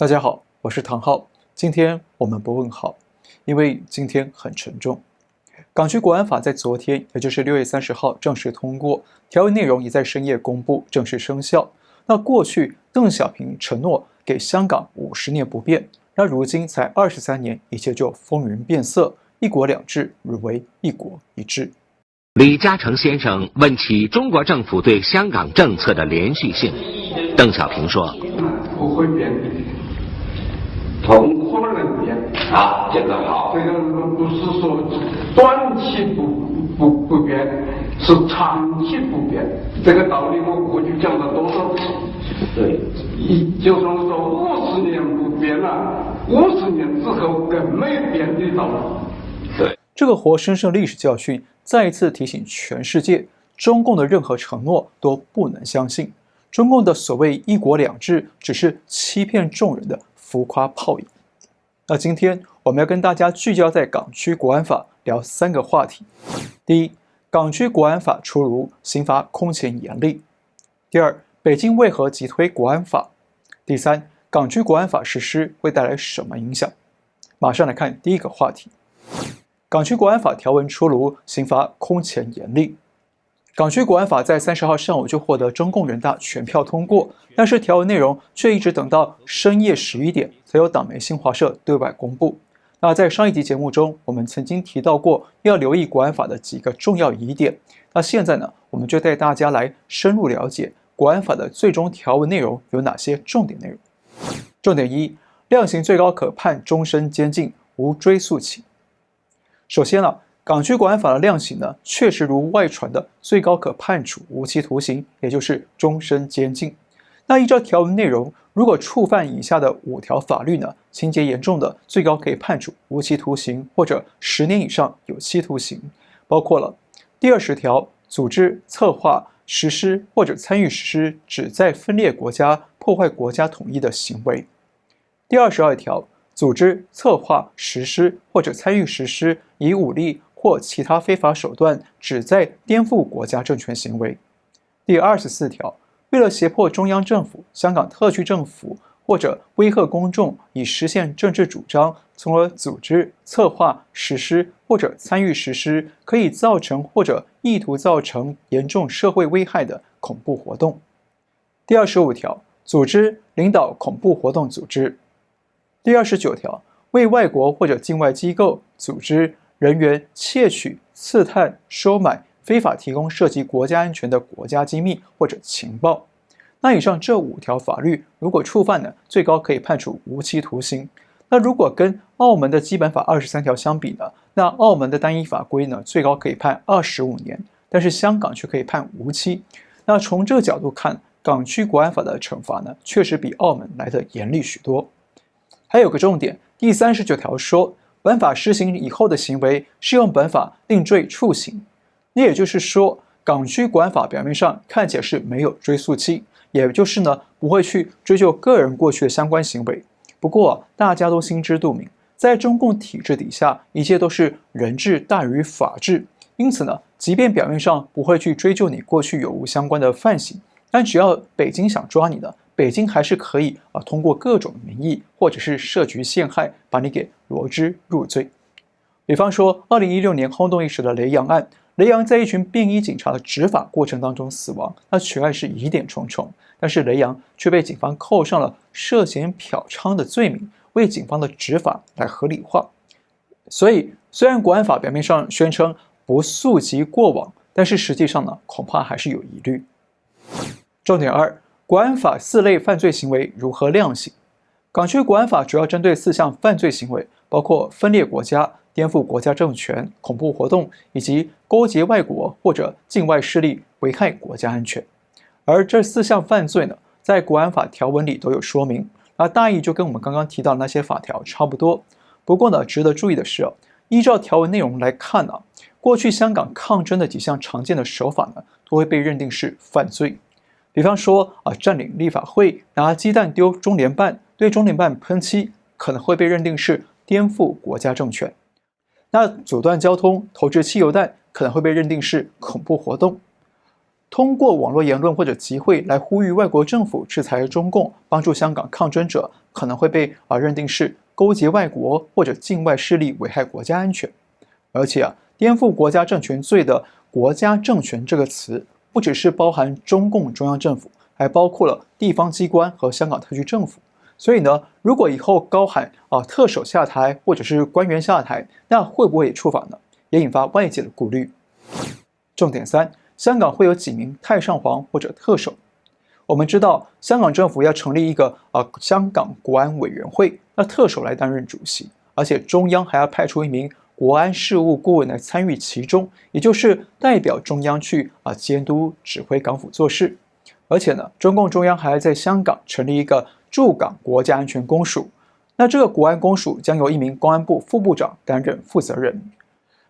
大家好，我是唐浩。今天我们不问好，因为今天很沉重。港区国安法在昨天，也就是6月30号正式通过，条文内容也在深夜公布，正式生效。那过去邓小平承诺给香港50年不变，那如今才23年，一切就风云变色，一国两制沦为一国一制。李嘉诚先生问起中国政府对香港政策的连续性，邓小平说：“不会变。”不可能变啊，这个好。这个不是说短期不变，是长期不变。这个道理我过去讲了多少次？对，就算说50年不变了，50年之后更没变的道理。对，这个活生生历史教训，再一次提醒全世界，中共的任何承诺都不能相信。中共的所谓一国两制，只是欺骗众人的浮夸泡影。那今天我们要跟大家聚焦在港区国安法，聊3个话题。第一，港区国安法出炉，刑罚空前严厉。第二，北京为何急推国安法？第三，港区国安法实施会带来什么影响？马上来看第一个话题。港区国安法条文出炉，刑罚空前严厉。港区国安法在30号上午就获得中共人大全票通过，但是条文内容却一直等到深夜11点才由党媒新华社对外公布。那在上一集节目中，我们曾经提到过要留意国安法的几个重要疑点。那现在呢，我们就带大家来深入了解国安法的最终条文内容有哪些重点内容。重点1，量刑最高可判终身监禁，无追诉期。首先呢，港区国安法的量刑呢，确实如外传的最高可判处无期徒刑，也就是终身监禁。那依照条文内容，如果触犯以下的5条法律呢，情节严重的，最高可以判处无期徒刑或者10年以上有期徒刑，包括了第20条，组织、策划、实施或者参与实施旨在分裂国家、破坏国家统一的行为；第22条，组织、策划、实施或者参与实施以武力或其他非法手段旨在颠覆国家政权行为；第24条，为了胁迫中央政府、香港特区政府或者威吓公众以实现政治主张，从而组织、策划、实施或者参与实施可以造成或者意图造成严重社会危害的恐怖活动；第25条，组织、领导恐怖活动组织；第29条，为外国或者境外机构、组织、人员窃取、刺探、收买、非法提供涉及国家安全的国家机密或者情报。那以上这5条法律如果触犯呢，最高可以判处无期徒刑。那如果跟澳门的基本法23条相比呢，那澳门的单一法规呢，最高可以判25年，但是香港却可以判无期。那从这个角度看，港区国安法的惩罚呢，确实比澳门来得严厉许多。还有个重点，第39条说，本法施行以后的行为适用本法另坠处刑。那也就是说，港区国安法表面上看起来是没有追诉期，也就是呢，不会去追究个人过去的相关行为。不过大家都心知肚明，在中共体制底下，一切都是人治大于法治，因此呢，即便表面上不会去追究你过去有无相关的犯行，但只要北京想抓你呢，北京还是可以通过各种名义或者是设局陷害，把你给罗织入罪。比方说2016年轰动一时的雷洋案，雷洋在一群便衣警察的执法过程当中死亡，那全案是疑点重重，但是雷洋却被警方扣上了涉嫌嫖娼的罪名，为警方的执法来合理化。所以虽然国安法表面上宣称不溯及过往，但是实际上呢，恐怕还是有疑虑。重点2，国安法4类犯罪行为如何量刑？港区国安法主要针对4项犯罪行为，包括分裂国家、颠覆国家政权、恐怖活动以及勾结外国或者境外势力危害国家安全。而这4项犯罪呢，在国安法条文里都有说明，而大意就跟我们刚刚提到的那些法条差不多。不过呢，值得注意的是依照条文内容来看呢，过去香港抗争的几项常见的手法呢，都会被认定是犯罪。比方说占领立法会、拿鸡蛋丢中联办、对中联办喷漆，可能会被认定是颠覆国家政权。那阻断交通、投掷汽油弹可能会被认定是恐怖活动。通过网络言论或者集会来呼吁外国政府制裁中共，帮助香港抗争者，可能会被认定是勾结外国或者境外势力危害国家安全。而且颠覆国家政权罪的国家政权这个词，不只是包含中共中央政府，还包括了地方机关和香港特区政府。所以呢，如果以后高喊特首下台或者是官员下台，那会不会触法呢？也引发外界的顾虑。重点3，香港会有几名太上皇或者特首？我们知道，香港政府要成立一个香港国安委员会，那特首来担任主席，而且中央还要派出一名国安事务顾问来参与其中，也就是代表中央去监督指挥港府做事。而且呢，中共中央还要在香港成立一个驻港国家安全公署，那这个国安公署将由一名公安部副部长担任负责人。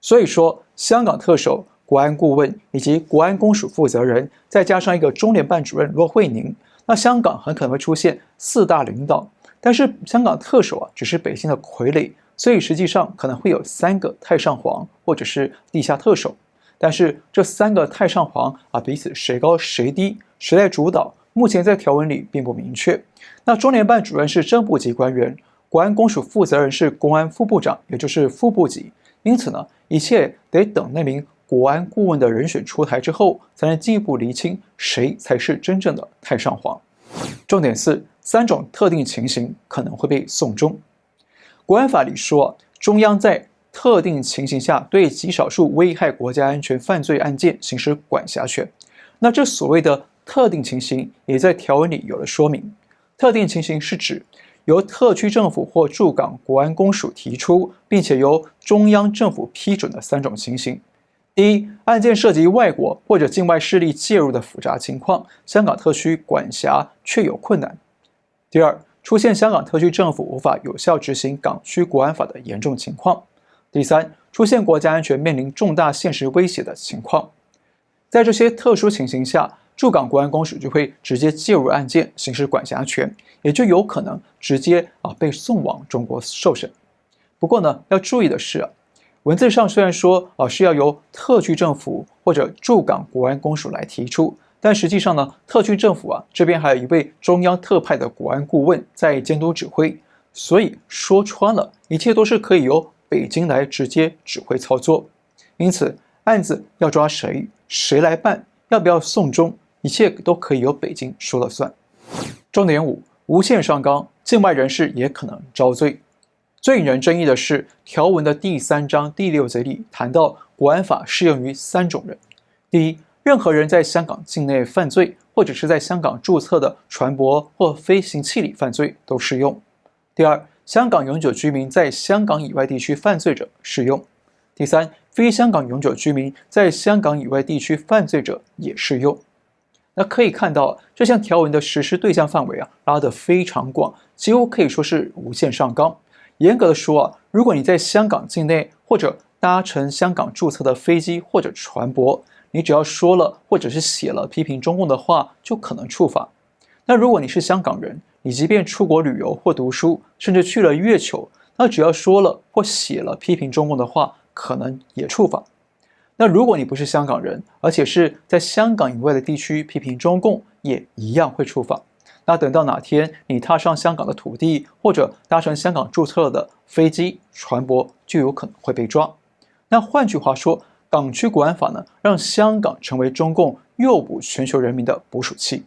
所以说，香港特首、国安顾问以及国安公署负责人，再加上一个中联办主任骆惠宁，那香港很可能会出现4大领导。但是香港特首只是北京的傀儡，所以实际上可能会有3个太上皇或者是地下特首。但是这3个太上皇彼此谁高谁低，谁来主导，目前在条文里并不明确。那中联办主任是正部级官员，国安公署负责人是公安副部长，也就是副部级。因此呢，一切得等那名国安顾问的人选出台之后，才能进一步厘清谁才是真正的太上皇。重点4，3种特定情形可能会被送中。国安法里说，中央在特定情形下对极少数危害国家安全犯罪案件行使管辖权。那这所谓的特定情形也在条文里有了说明。特定情形是指由特区政府或驻港国安公署提出，并且由中央政府批准的3种情形。第一，案件涉及外国或者境外势力介入的复杂情况，香港特区管辖确有困难。第二，出现香港特区政府无法有效执行港区国安法的严重情况。第三，出现国家安全面临重大现实威胁的情况。在这些特殊情形下，驻港国安公署就会直接介入案件，行使管辖权，也就有可能直接被送往中国受审。不过呢，要注意的是文字上虽然说是要由特区政府或者驻港国安公署来提出，但实际上呢，特区政府这边还有一位中央特派的国安顾问在监督指挥，所以说穿了，一切都是可以由北京来直接指挥操作。因此，案子要抓谁，谁来办，要不要送中，一切都可以由北京说了算。重点5，无限上纲，境外人士也可能招罪。最引人争议的是条文的第3章第6节里谈到国安法适用于3种人。第一，任何人在香港境内犯罪，或者是在香港注册的船舶或飞行器里犯罪都适用。第二，香港永久居民在香港以外地区犯罪者适用。第三，非香港永久居民在香港以外地区犯罪者也适用。那可以看到，这项条文的实施对象范围拉得非常广，几乎可以说是无限上纲。严格的说如果你在香港境内或者搭乘香港注册的飞机或者船舶，你只要说了或者是写了批评中共的话，就可能触法。那如果你是香港人，你即便出国旅游或读书，甚至去了月球，那只要说了或写了批评中共的话，可能也触法。那如果你不是香港人，而且是在香港以外的地区批评中共，也一样会触法。那等到哪天你踏上香港的土地，或者搭乘香港注册的飞机、船舶，就有可能会被抓。那换句话说，港区国安法呢，让香港成为中共诱捕全球人民的捕鼠器。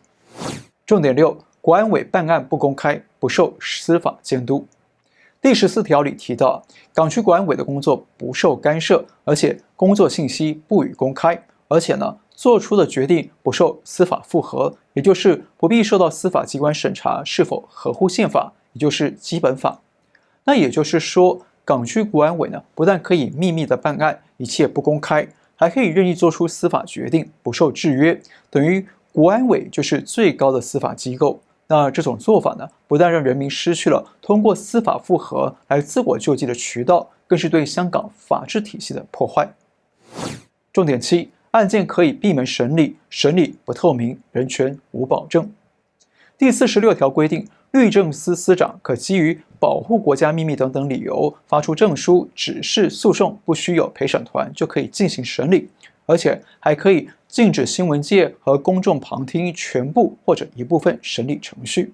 重点6，国安委办案不公开，不受司法监督。第14条里提到，港区国安委的工作不受干涉，而且工作信息不予公开，而且呢，做出的决定不受司法复核，也就是不必受到司法机关审查是否合乎宪法，也就是基本法。那也就是说，港区国安委呢，不但可以秘密的办案，一切不公开，还可以任意做出司法决定，不受制约，等于国安委就是最高的司法机构。那这种做法呢，不但让人民失去了通过司法复核来自我救济的渠道，更是对香港法治体系的破坏。重点7，案件可以闭门审理，审理不透明，人权无保证。第46条规定，律政司司长可基于保护国家秘密等等理由，发出证书，指示诉讼不需有陪审团就可以进行审理，而且还可以禁止新闻界和公众旁听全部或者一部分审理程序。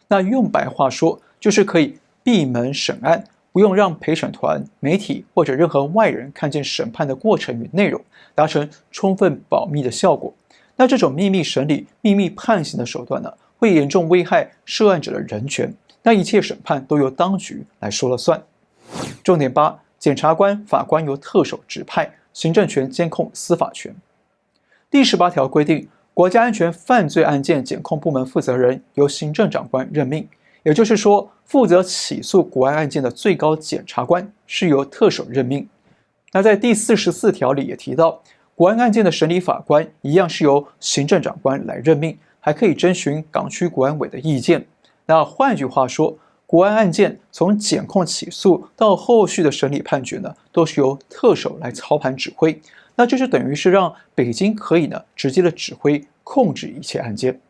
那用白话说，就是可以闭门审案，不用让陪审团、媒体或者任何外人看见审判的过程与内容，达成充分保密的效果。那这种秘密审理、秘密判刑的手段呢，会严重危害涉案者的人权。那一切审判都由当局来说了算。重点8，检察官、法官由特首指派，行政权监控司法权。第18条规定，国家安全犯罪案件检控部门负责人由行政长官任命，也就是说，负责起诉国安案件的最高检察官是由特首任命。那在第44条里也提到，国安案件的审理法官一样是由行政长官来任命，还可以征询港区国安委的意见。那换句话说，国安案件从检控起诉到后续的审理判决呢，都是由特首来操盘指挥。那这就等于是让北京可以呢直接的指挥控制一切案件。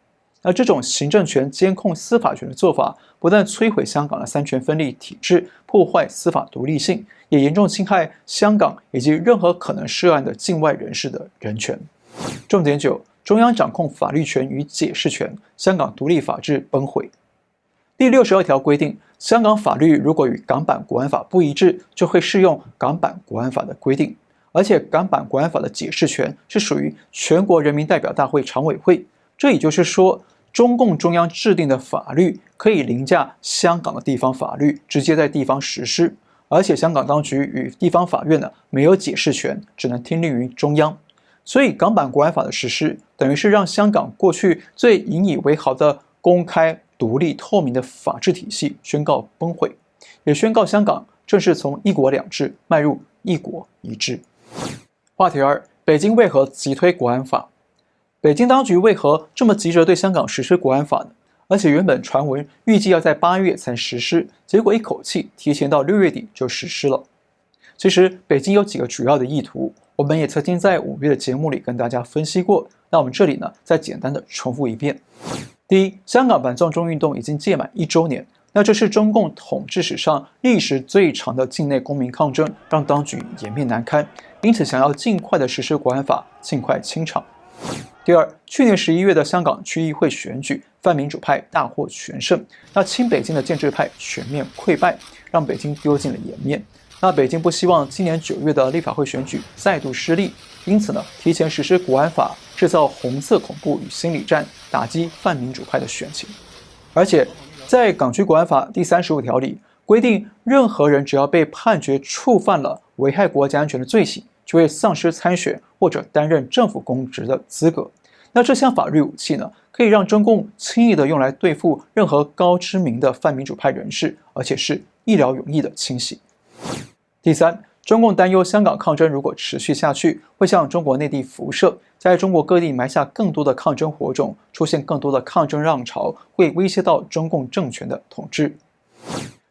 那这种行政权监控司法权的做法，不但摧毁香港的三权分立体制，破坏司法独立性，也严重侵害香港以及任何可能涉案的境外人士的人权。重点9，中央掌控法律权与解释权，香港独立法治崩毁。第62条规定，香港法律如果与港版国安法不一致，就会适用港版国安法的规定。而且港版国安法的解释权是属于全国人民代表大会常委会，这也就是说，中共中央制定的法律可以凌驾香港的地方法律，直接在地方实施。而且香港当局与地方法院呢没有解释权，只能听令于中央。所以港版国安法的实施，等于是让香港过去最引以为豪的公开、独立、透明的法治体系宣告崩毁，也宣告香港正式从一国两制迈入一国一制。话题2，北京为何急推国安法？北京当局为何这么急着对香港实施国安法呢？而且原本传闻预计要在8月才实施，结果一口气提前到6月底就实施了。其实北京有几个主要的意图，我们也曾经在5月的节目里跟大家分析过，那我们这里呢再简单的重复一遍。第一，香港反送中运动已经届满1周年，那这是中共统治史上历时最长的境内公民抗争，让当局颜面难堪，因此想要尽快的实施国安法，尽快清场。第二，去年11月的香港区议会选举，泛民主派大获全胜，那亲北京的建制派全面溃败，让北京丢尽了颜面。那北京不希望今年9月的立法会选举再度失利，因此呢，提前实施国安法，制造红色恐怖与心理战，打击泛民主派的选情。而且在港区国安法第35条里规定，任何人只要被判决触犯了危害国家安全的罪行，就会丧失参选或者担任政府公职的资格。那这项法律武器呢，可以让中共轻易的用来对付任何高知名的泛民主派人士，而且是一劳永逸的清洗。第三，中共担忧香港抗争如果持续下去，会向中国内地辐射，在中国各地埋下更多的抗争火种，出现更多的抗争浪潮，会威胁到中共政权的统治。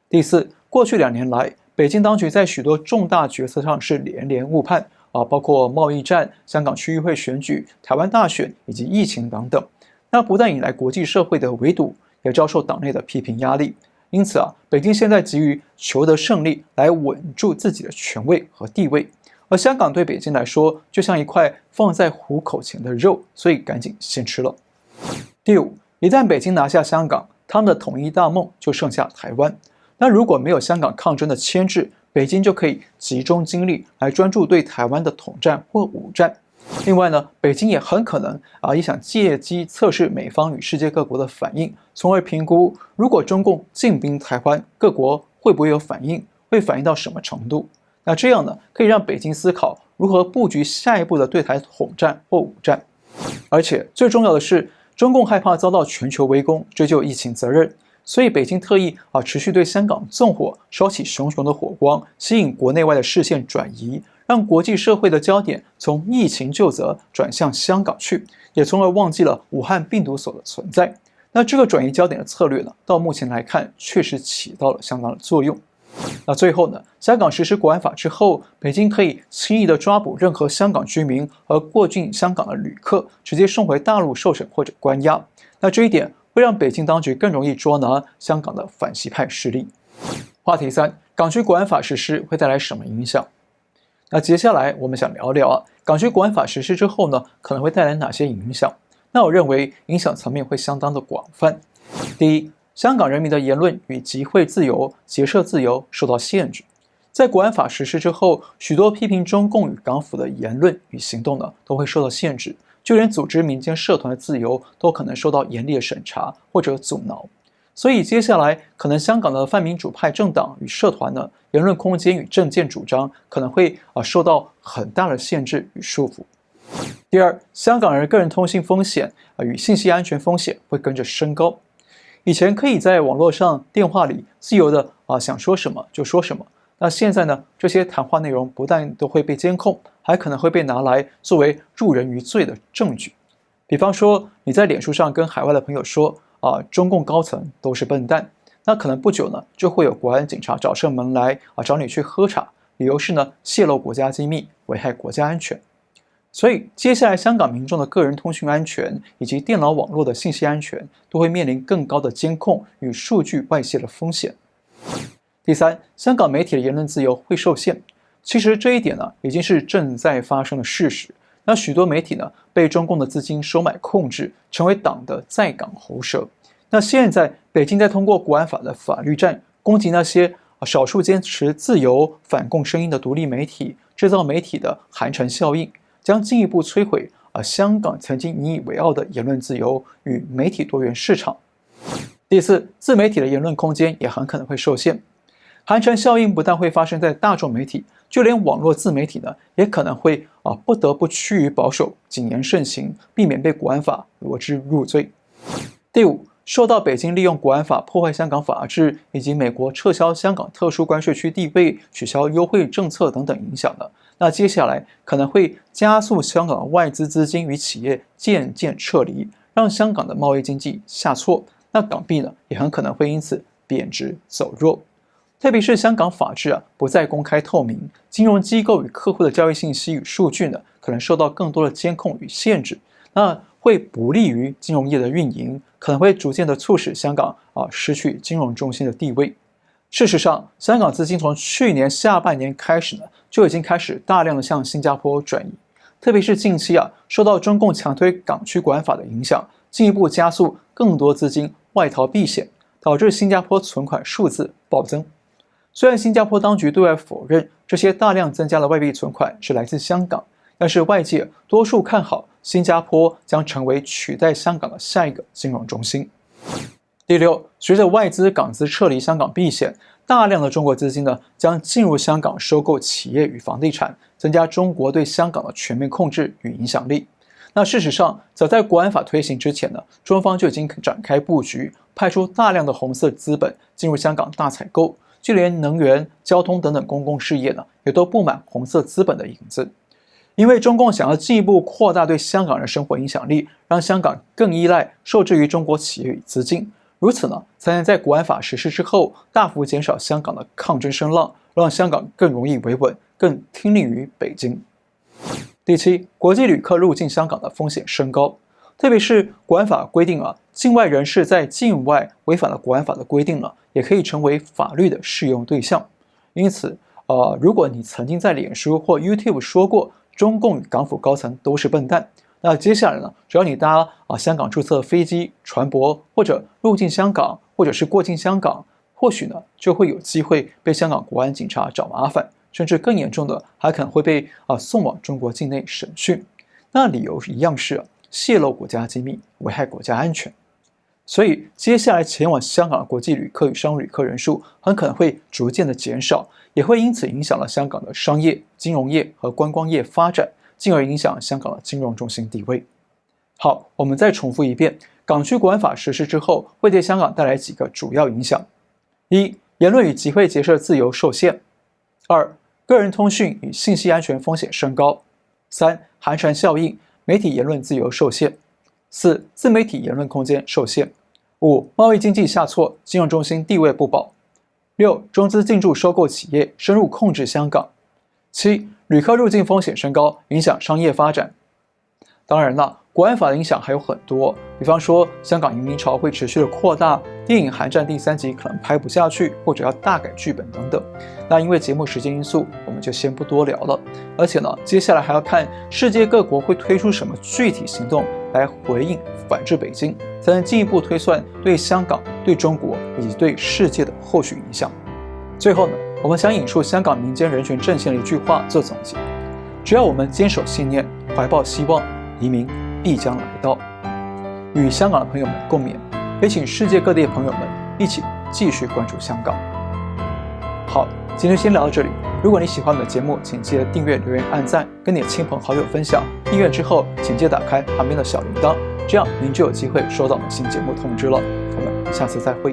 第四，过去2年来，北京当局在许多重大决策上是连连误判包括贸易战、香港区议会选举、台湾大选以及疫情等等。那不但引来国际社会的围堵，也遭受党内的批评压力。因此北京现在急于求得胜利，来稳住自己的权位和地位。而香港对北京来说，就像一块放在虎口前的肉，所以赶紧先吃了。第五，一旦北京拿下香港，他们的统一大梦就剩下台湾。那如果没有香港抗争的牵制，北京就可以集中精力来专注对台湾的统战或武战。另外呢，北京也很可能也想借机测试美方与世界各国的反应，从而评估如果中共进兵台湾，各国会不会有反应，会反应到什么程度。那这样呢，可以让北京思考如何布局下一步的对台统战或武战。而且最重要的是，中共害怕遭到全球围攻，追究疫情责任，所以北京特意持续对香港纵火，烧起熊熊的火光，吸引国内外的视线转移，让国际社会的焦点从疫情究责转向香港去，也从而忘记了武汉病毒所的存在。那这个转移焦点的策略呢，到目前来看确实起到了相当的作用。那最后呢，香港实施国安法之后，北京可以轻易的抓捕任何香港居民和过境香港的旅客，直接送回大陆受审或者关押。那这一点会让北京当局更容易捉拿香港的反习派势力。话题3，港区国安法实施会带来什么影响？那接下来我们想聊聊港区国安法实施之后呢，可能会带来哪些影响？那我认为影响层面会相当的广泛。第一，香港人民的言论与集会自由、结社自由受到限制。在国安法实施之后，许多批评中共与港府的言论与行动呢，都会受到限制，就连组织民间社团的自由都可能受到严厉的审查或者阻挠。所以接下来可能香港的泛民主派政党与社团呢，言论空间与政见主张可能会受到很大的限制与束缚。第二，香港人个人通信风险与信息安全风险会跟着升高。以前可以在网络上、电话里自由的想说什么就说什么，那现在呢，这些谈话内容不但都会被监控，还可能会被拿来作为入人于罪的证据。比方说，你在脸书上跟海外的朋友说中共高层都是笨蛋，那可能不久呢，就会有国安警察找上门来找你去喝茶，理由是呢泄露国家机密，危害国家安全。所以接下来香港民众的个人通讯安全以及电脑网络的信息安全都会面临更高的监控与数据外泄的风险。第三，香港媒体的言论自由会受限。其实这一点呢，已经是正在发生的事实。那许多媒体呢，被中共的资金收买控制，成为党的在港喉舌。那现在北京在通过国安法的法律战，攻击那些少数坚持自由反共声音的独立媒体，制造媒体的寒蝉效应，将进一步摧毁香港曾经引以为傲的言论自由与媒体多元市场。第四，自媒体的言论空间也很可能会受限。寒蝉效应不但会发生在大众媒体，就连网络自媒体呢，也可能会不得不趋于保守，谨言慎行，避免被国安法罗织入罪。第五，受到北京利用国安法破坏香港法治，以及美国撤销香港特殊关税区地位、取消优惠政策等等影响呢，那接下来可能会加速香港的外资资金与企业渐渐撤离，让香港的贸易经济下挫，那港币呢，也很可能会因此贬值走弱。特别是香港法治不再公开透明，金融机构与客户的交易信息与数据呢，可能受到更多的监控与限制，那会不利于金融业的运营，可能会逐渐的促使香港失去金融中心的地位。事实上，香港资金从去年下半年开始呢，就已经开始大量的向新加坡转移，特别是近期受到中共强推港区国安法的影响，进一步加速更多资金外逃避险，导致新加坡存款数字暴增。虽然新加坡当局对外否认这些大量增加的外币存款是来自香港，但是外界多数看好新加坡将成为取代香港的下一个金融中心。第六，随着外资港资撤离香港避险，大量的中国资金呢将进入香港收购企业与房地产，增加中国对香港的全面控制与影响力。那事实上，早在国安法推行之前呢，中方就已经展开布局，派出大量的红色资本进入香港大采购。就连能源、交通等等公共事业呢，也都布满红色资本的影子。因为中共想要进一步扩大对香港人生活影响力，让香港更依赖受制于中国企业与资金，如此呢，才能在国安法实施之后，大幅减少香港的抗争声浪，让香港更容易维稳，更听令于北京。第七，国际旅客入境香港的风险升高。特别是国安法规定境外人士在境外违反了国安法的规定了，也可以成为法律的适用对象。因此，如果你曾经在脸书或 YouTube 说过中共与港府高层都是笨蛋，那接下来呢，只要你搭香港注册飞机、船舶，或者入境香港，或者是过境香港，或许呢就会有机会被香港国安警察找麻烦，甚至更严重的还可能会被送往中国境内审讯。那理由一样是泄露国家机密，危害国家安全。所以接下来前往香港的国际旅客与商务旅客人数很可能会逐渐的减少，也会因此影响了香港的商业、金融业和观光业发展，进而影响香港的金融中心地位。好，我们再重复一遍，港区国安法实施之后会对香港带来几个主要影响：一、言论与集会结社自由受限；二、个人通讯与信息安全风险升高；三、寒蝉效应，媒体言论自由受限；四、自媒体言论空间受限；五、贸易经济下挫，金融中心地位不保；六、中资进驻收购企业，深入控制香港；七、旅客入境风险升高，影响商业发展。当然了，国安法的影响还有很多，比方说香港移民潮会持续的扩大，电影《寒战》第3集可能拍不下去，或者要大改剧本等等。那因为节目时间因素，我们就先不多聊了。而且呢，接下来还要看世界各国会推出什么具体行动来回应反制北京，才能进一步推算对香港、对中国以及对世界的后续影响。最后呢，我们想引述香港民间人权阵线的一句话做总结：只要我们坚守信念，怀抱希望，黎明必将来到。与香港的朋友们共勉，也请世界各地的朋友们一起继续关注香港。好，今天先聊到这里。如果你喜欢我们的节目，请记得订阅、留言、按赞，跟你的亲朋好友分享。订阅之后，请记得打开旁边的小铃铛，这样您就有机会收到我们新节目通知了。我们下次再会。